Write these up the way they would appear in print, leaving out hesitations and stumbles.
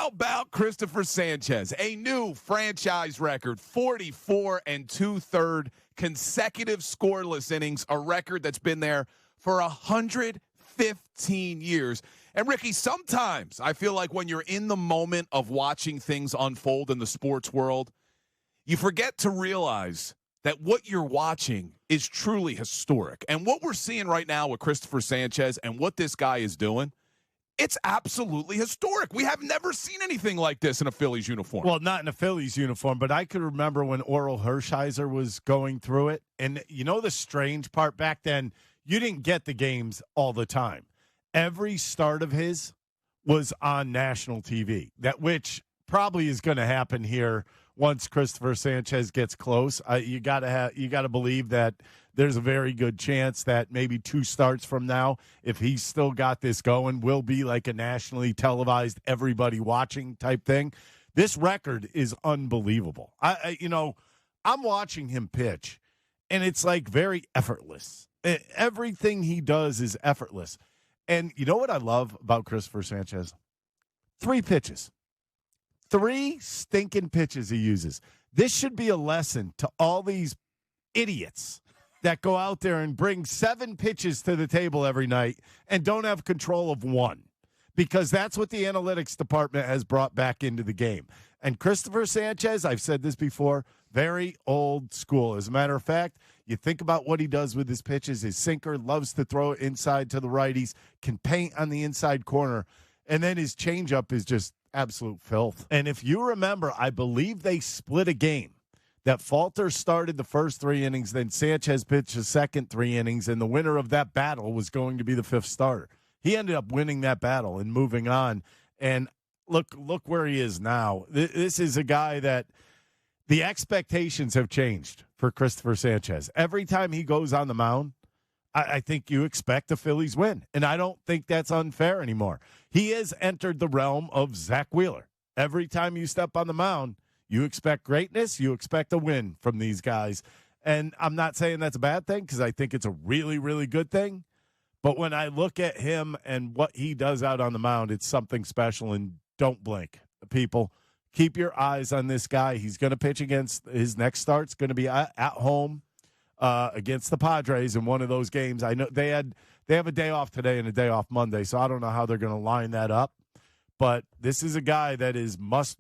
about Cristopher Sánchez? A new franchise record, 44 2/3 consecutive scoreless innings, a record that's been there for 115 years. And Ricky, sometimes I feel like when you're in the moment of watching things unfold in the sports world, you forget to realize that what you're watching is truly historic. And what we're seeing right now with Cristopher Sánchez and what this guy is doing, it's absolutely historic. We have never seen anything like this in a Phillies uniform. Well, not in a Phillies uniform, but I could remember when Oral Hershiser was going through it. And you know the strange part? Back then, you didn't get the games all the time. Every start of his was on national TV, which probably is going to happen here once Cristopher Sánchez gets close. You got to believe that there's a very good chance that maybe 2 starts from now, if he's still got this going, will be like a nationally televised, everybody watching type thing. This record is unbelievable. I'm watching him pitch, and it's like very effortless. Everything he does is effortless. And you know what I love about Cristopher Sánchez? 3 pitches. 3 stinking pitches he uses. This should be a lesson to all these idiots that go out there and bring 7 pitches to the table every night and don't have control of 1, because that's what the analytics department has brought back into the game. And Cristopher Sánchez, I've said this before, very old school. As a matter of fact, you think about what he does with his pitches. His sinker, loves to throw it inside to the righties, can paint on the inside corner, and then his changeup is just absolute filth. And if you remember, I believe they split a game. That Falter started the first 3 innings, then Sánchez pitched the second 3 innings, and the winner of that battle was going to be the 5th starter. He ended up winning that battle and moving on. And look where he is now. This is a guy that the expectations have changed for Cristopher Sánchez. Every time he goes on the mound, I think you expect the Phillies win, and I don't think that's unfair anymore. He has entered the realm of Zach Wheeler. Every time you step on the mound, you expect greatness, you expect a win from these guys. And I'm not saying that's a bad thing, because I think it's a really, really good thing. But when I look at him and what he does out on the mound, it's something special, and don't blink. People, keep your eyes on this guy. He's going to pitch against his next start's going to be at home against the Padres in one of those games. I know they have a day off today and a day off Monday, so I don't know how they're going to line that up. But this is a guy that is must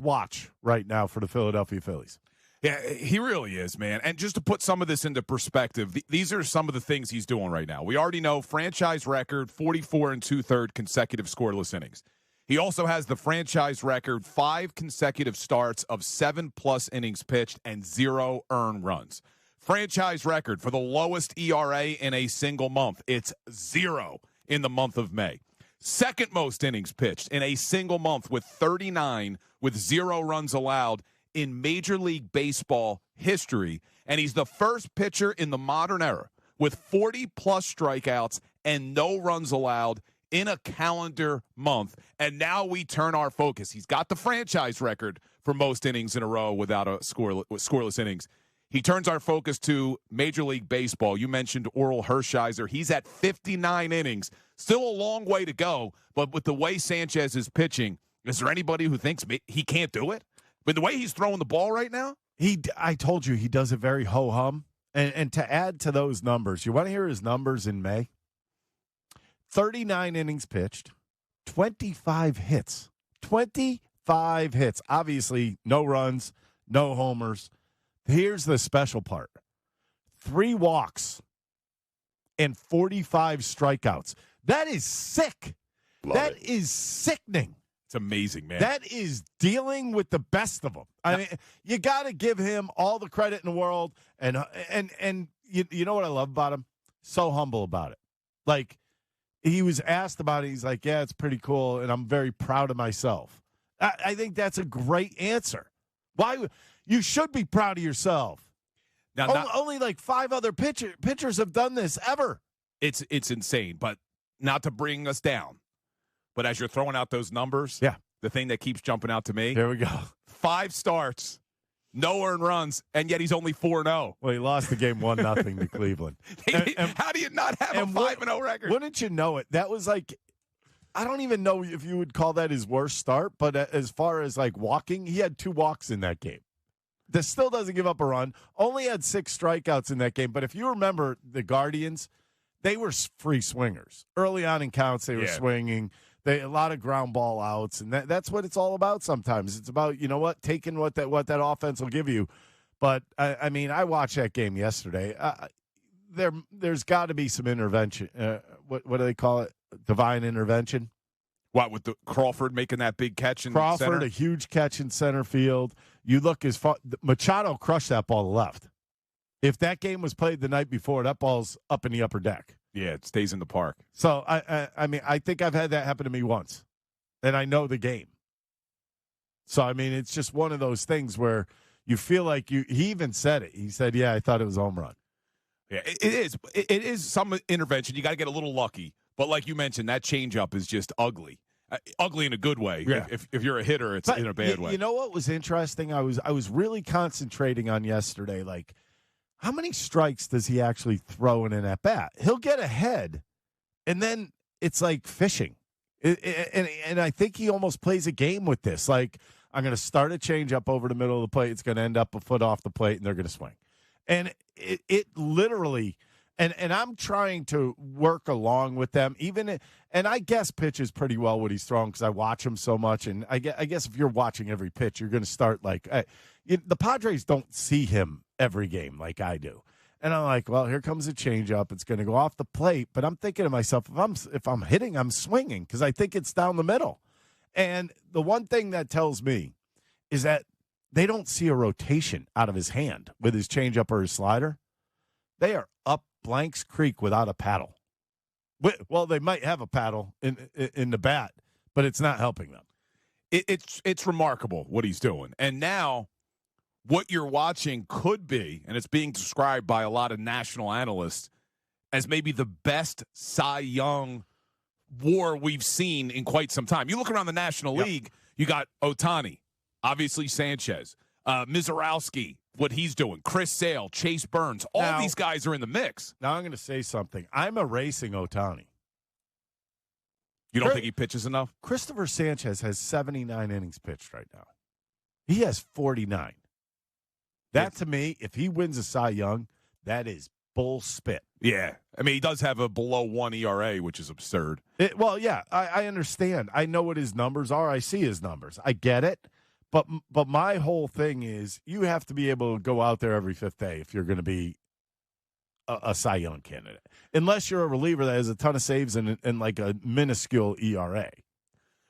watch right now for the Philadelphia Phillies. Yeah, he really is, man. And just to put some of this into perspective, these are some of the things he's doing right now. We already know franchise record, 44 2/3 consecutive scoreless innings. He also has the franchise record, 5 consecutive starts of 7+ innings pitched and 0 earned runs. Franchise record for the lowest ERA in a single month. It's 0 in the month of May. Second most innings pitched in a single month with 39, with 0 runs allowed in Major League Baseball history. And he's the first pitcher in the modern era with 40-plus strikeouts and no runs allowed in a calendar month. And now we turn our focus. He's got the franchise record for most innings in a row without a scoreless innings. He turns our focus to Major League Baseball. You mentioned Oral Hershiser. He's at 59 innings. Still a long way to go, but with the way Sánchez is pitching, is there anybody who thinks he can't do it? But the way he's throwing the ball right now? I told you he does it very ho-hum. And to add to those numbers, you want to hear his numbers in May? 39 innings pitched, 25 hits. 25 hits. Obviously, no runs, no homers. Here's the special part. 3 walks and 45 strikeouts. That is sick. That is sickening. It's amazing, man. That is dealing with the best of them. I mean, you got to give him all the credit in the world. And you know what I love about him? So humble about it. Like, he was asked about it. He's like, yeah, it's pretty cool, and I'm very proud of myself. I think that's a great answer. Why? You should be proud of yourself. Now, only like 5 other pitchers have done this ever. It's insane, but not to bring us down. But as you're throwing out those numbers, yeah, the thing that keeps jumping out to me. There we go. 5 starts, no earned runs, and yet he's only 4-0. Well, he lost the game 1-0 to Cleveland. How do you not have a 5-0 record? Wouldn't you know it? That was like I don't even know if you would call that his worst start, but as far as like walking, he had 2 walks in that game. This still doesn't give up a run. Only had 6 strikeouts in that game. But if you remember the Guardians, they were free swingers. Early on in counts, they were swinging. A lot of ground ball outs, and that's what it's all about sometimes. It's about, you know what, taking what that offense will give you. But, I mean, I watched that game yesterday. There's got to be some intervention. What do they call it? Divine intervention? What, with Crawford making that big catch in Crawford, center? a huge catch in center field. You look as far – Machado crushed that ball to left. If that game was played the night before, that ball's up in the upper deck. Yeah, it stays in the park. So, I mean, I think I've had that happen to me once, and I know the game. So, I mean, it's just one of those things where you feel like he even said it. He said, yeah, I thought it was a home run. Yeah, it is. It is some intervention. You got to get a little lucky. But like you mentioned, that changeup is just ugly. Ugly in a good way. Yeah. If you're a hitter, it's in a bad way. You know what was interesting? I was really concentrating on yesterday, like, how many strikes does he actually throw in an at-bat? He'll get ahead, and then it's like fishing. And I think he almost plays a game with this. Like, I'm going to start a changeup over the middle of the plate. It's going to end up a foot off the plate, and they're going to swing. And it literally – and I'm trying to work along with them. And I guess pitches pretty well what he's throwing because I watch him so much. And I guess if you're watching every pitch, you're going to start like the Padres don't see him every game like I do. And I'm like, well, here comes a changeup. It's going to go off the plate. But I'm thinking to myself, if I'm hitting, I'm swinging because I think it's down the middle. And the one thing that tells me is that they don't see a rotation out of his hand with his changeup or his slider. They are up Blanks Creek without a paddle. Well, they might have a paddle in the bat, but it's not helping them. It's remarkable what he's doing. And now what you're watching could be, and it's being described by a lot of national analysts, as maybe the best Cy Young war we've seen in quite some time. You look around the National League, you got Ohtani, obviously Sanchez, Mizorowski, what he's doing, Chris Sale, Chase Burns, all these guys are in the mix. Now I'm going to say something. I'm erasing Ohtani. You don't think he pitches enough? Cristopher Sánchez has 79 innings pitched right now. He has 49. That, to me, if he wins a Cy Young, that is bull spit. Yeah. I mean, he does have a below 1 ERA, which is absurd. Well, yeah, I understand. I know what his numbers are. I see his numbers. I get it. But my whole thing is you have to be able to go out there every fifth day if you're going to be a Cy Young candidate. Unless you're a reliever that has a ton of saves and like a minuscule ERA.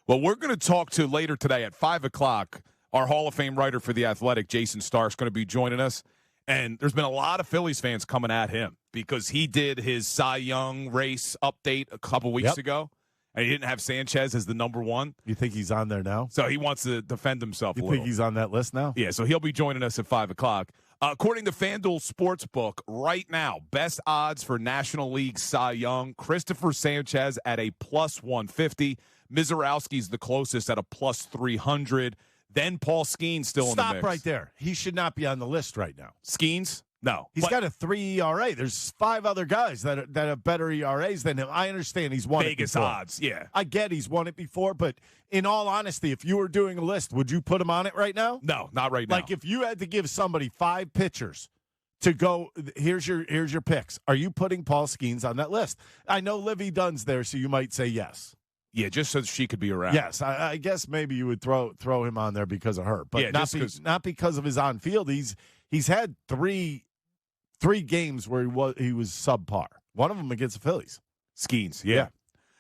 Well, we're going to talk to later today at 5 o'clock. Our Hall of Fame writer for The Athletic, Jason Stark's going to be joining us. And there's been a lot of Phillies fans coming at him because he did his Cy Young race update a couple weeks ago, and he didn't have Sanchez as the number one. You think he's on there now? So he wants to defend himself a little. You think he's on that list now? Yeah, so he'll be joining us at 5 o'clock. According to FanDuel Sportsbook, right now, best odds for National League Cy Young, Cristopher Sánchez at a plus 150. Mizorowski's the closest at a plus 300. Then Paul Skeens still in the mix. Stop right there. He should not be on the list right now. Skeens? No. He's got a 3 ERA. There's 5 other guys that have better ERAs than him. I understand he's won Vegas it before. odds, yeah. I get he's won it before, but in all honesty, if you were doing a list, would you put him on it right now? No, not right now. Like if you had to give somebody 5 pitchers to go, here's your picks. Are you putting Paul Skeens on that list? I know Livy Dunn's there, so you might say yes. Yeah, just so she could be around. Yes, I guess maybe you would throw him on there because of her, but not because of his on field. He's had three games where he was subpar. One of them against the Phillies. Skeens, yeah.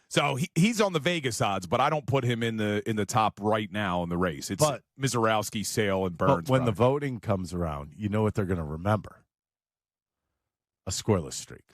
So he's on the Vegas odds, but I don't put him in the top right now in the race. It's Mizorowski, Sale, and Burns. But when the voting comes around, you know what they're going to remember? A scoreless streak.